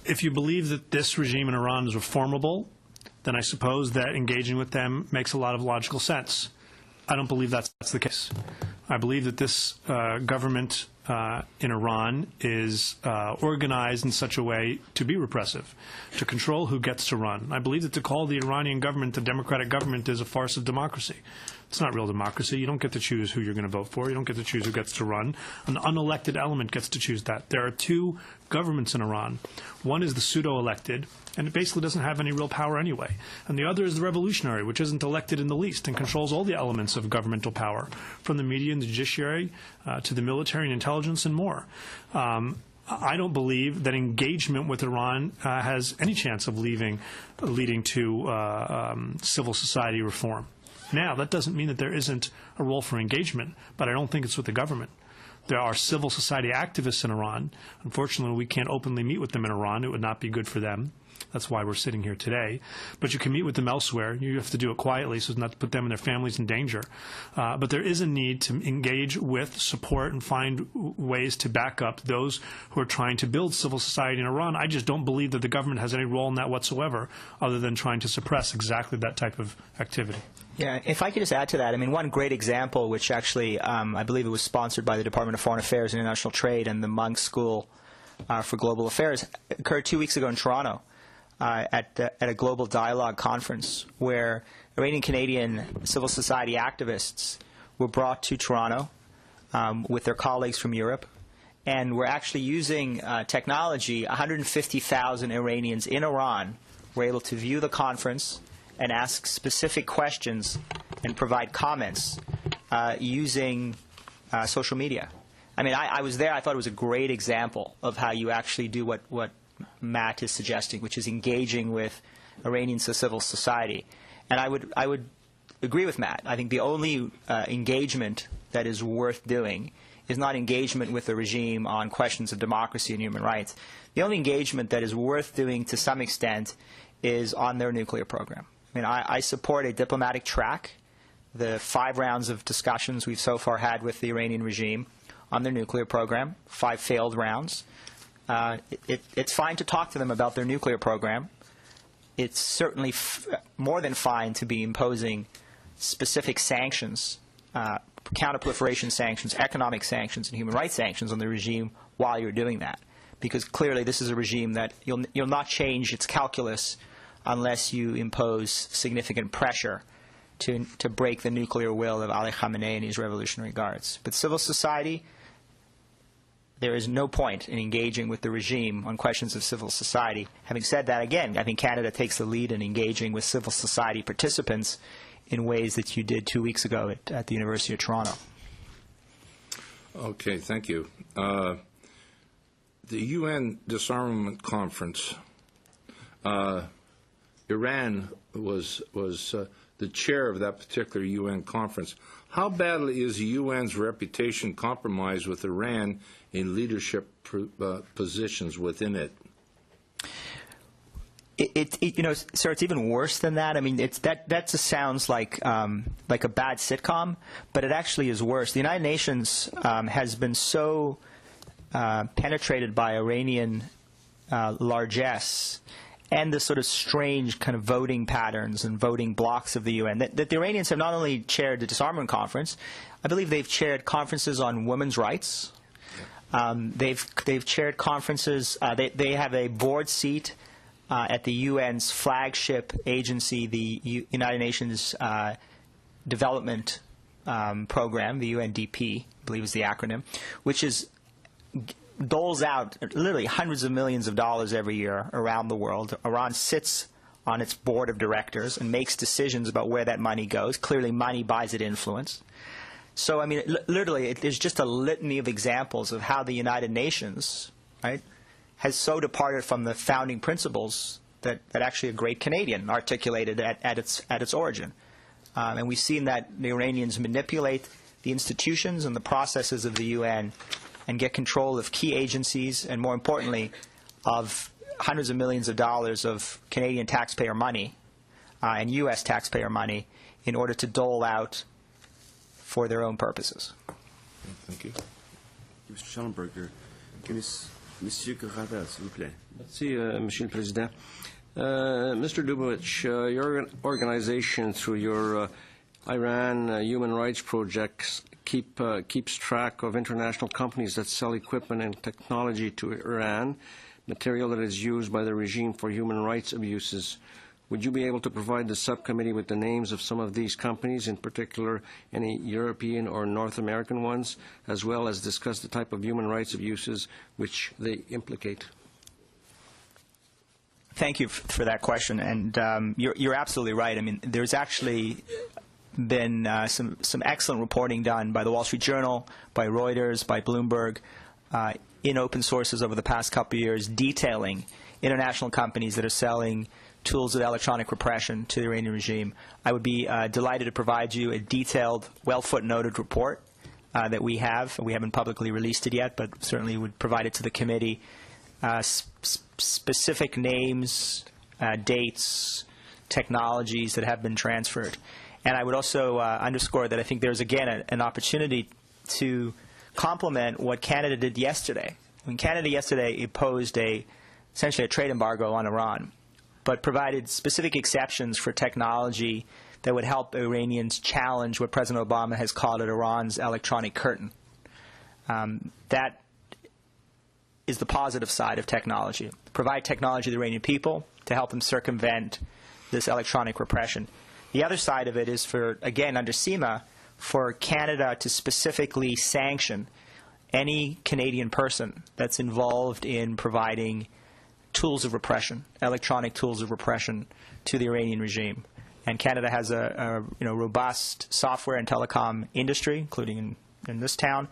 if you believe that this regime in Iran is reformable, then I suppose that engaging with them makes a lot of logical sense. I don't believe that's the case. I believe that this government in Iran is organized in such a way to be repressive, to control who gets to run. I believe that to call the Iranian government a democratic government is a farce of democracy. It's not real democracy. You don't get to choose who you're going to vote for. You don't get to choose who gets to run. An unelected element gets to choose that. There are two governments in Iran. One is the pseudo-elected, and it basically doesn't have any real power anyway. And the other is the revolutionary, which isn't elected in the least and controls all the elements of governmental power, from the media and the judiciary to the military and intelligence and more. I don't believe that engagement with Iran has any chance of leading to civil society reform. Now, that doesn't mean that there isn't a role for engagement, but I don't think it's with the government. There are civil society activists in Iran. Unfortunately, we can't openly meet with them in Iran. It would not be good for them. That's why we're sitting here today. But you can meet with them elsewhere. You have to do it quietly so as not to put them and their families in danger. But there is a need to engage with, support, and find ways to back up those who are trying to build civil society in Iran. I just don't believe that the government has any role in that whatsoever, other than trying to suppress exactly that type of activity. Yeah, if I could just add to that, I mean, one great example, which actually I believe it was sponsored by the Department of Foreign Affairs and International Trade and the Munk School for Global Affairs, occurred 2 weeks ago in Toronto at a global dialogue conference where Iranian-Canadian civil society activists were brought to Toronto with their colleagues from Europe, and were actually using technology. 150,000 Iranians in Iran were able to view the conference and ask specific questions and provide comments using social media. I mean, I was there. I thought it was a great example of how you actually do what Matt is suggesting, which is engaging with Iranian civil society. And I would agree with Matt. I think the only engagement that is worth doing is not engagement with the regime on questions of democracy and human rights. The only engagement that is worth doing to some extent is on their nuclear program. I mean, I support a diplomatic track. The 5 rounds of discussions we've so far had with the Iranian regime on their nuclear program, 5 failed rounds. It's fine to talk to them about their nuclear program. It's certainly more than fine to be imposing specific sanctions, counterproliferation sanctions, economic sanctions, and human rights sanctions on the regime while you're doing that. Because clearly this is a regime that you'll not change its calculus unless you impose significant pressure to break the nuclear will of Ali Khamenei and his Revolutionary Guards. But civil society, there is no point in engaging with the regime on questions of civil society. Having said that, again, I think Canada takes the lead in engaging with civil society participants in ways that you did 2 weeks ago at the University of Toronto. Okay, thank you. The UN Disarmament Conference, Iran was the chair of that particular UN conference. How badly is the UN's reputation compromised with Iran in leadership positions within it? Sir, it's even worse than that. I mean, that just sounds like a bad sitcom, but it actually is worse. The United Nations has been so penetrated by Iranian largesse and the sort of strange kind of voting patterns and voting blocks of the UN, that the Iranians have not only chaired the disarmament conference, I believe they've chaired conferences on women's rights. They've chaired conferences. They have a board seat at the UN's flagship agency, the United Nations Development Program, the UNDP, I believe is the acronym, which doles out literally hundreds of millions of dollars every year around the world. Iran sits on its board of directors and makes decisions about where that money goes. Clearly, money buys it influence. So, I mean, literally, there's just a litany of examples of how the United Nations, right, has so departed from the founding principles that actually a great Canadian articulated at its origin. And we've seen that the Iranians manipulate the institutions and the processes of the UN and get control of key agencies and, more importantly, of hundreds of millions of dollars of Canadian taxpayer money and U.S. taxpayer money in order to dole out for their own purposes. Thank you. Mr. Schellenberger. Monsieur Corrada, s'il vous plaît. Merci, Monsieur le Président. Mr. Dubowitz, your organization, through your Iran human rights projects, keeps track of international companies that sell equipment and technology to Iran, material that is used by the regime for human rights abuses. Would you be able to provide the subcommittee with the names of some of these companies, in particular any European or North American ones, as well as discuss the type of human rights abuses which they implicate? Thank you for that question, and you're absolutely right. I mean, there's actually been some excellent reporting done by the Wall Street Journal, by Reuters, by Bloomberg, in open sources over the past couple of years, detailing international companies that are selling tools of electronic repression to the Iranian regime. I would be delighted to provide you a detailed, well-footnoted report that we have. We haven't publicly released it yet, but certainly would provide it to the committee. Specific names, dates, technologies that have been transferred. And I would also underscore that I think there's, again, an opportunity to complement what Canada did yesterday. When Canada yesterday imposed essentially a trade embargo on Iran, but provided specific exceptions for technology that would help Iranians challenge what President Obama has called Iran's electronic curtain. That is the positive side of technology. Provide technology to the Iranian people to help them circumvent this electronic repression. The other side of it is for, again, under CIMA, for Canada to specifically sanction any Canadian person that's involved in providing tools of repression, electronic tools of repression to the Iranian regime. And Canada has a robust software and telecom industry, including in this town.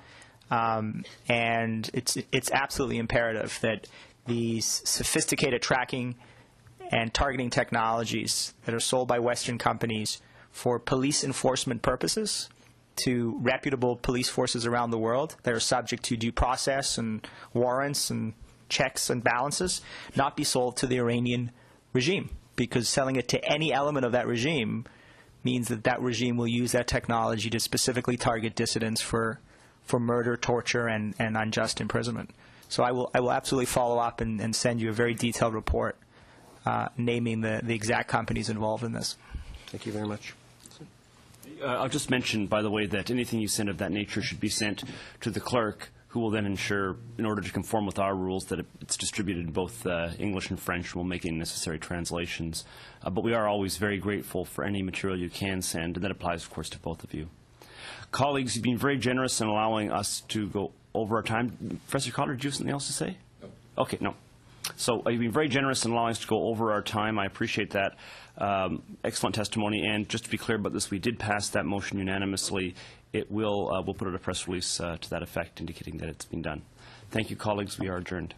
And it's absolutely imperative that these sophisticated tracking and targeting technologies that are sold by Western companies for police enforcement purposes to reputable police forces around the world that are subject to due process and warrants and checks and balances not be sold to the Iranian regime, because selling it to any element of that regime means that that regime will use that technology to specifically target dissidents for murder, torture, and unjust imprisonment. So I will absolutely follow up and send you a very detailed report naming the exact companies involved in this. Thank you very much. I'll just mention, by the way, that anything you send of that nature should be sent to the clerk, who will then ensure, in order to conform with our rules, that it's distributed in both English and French. We'll make any necessary translations. But we are always very grateful for any material you can send, and that applies, of course, to both of you. Colleagues, you've been very generous in allowing us to go over our time. Professor Cotter, did you have something else to say? No. Okay, no. So you've been very generous in allowing us to go over our time. I appreciate that. Excellent testimony. And just to be clear about this, we did pass that motion unanimously. We'll put out a press release to that effect indicating that it's been done. Thank you, colleagues. We are adjourned.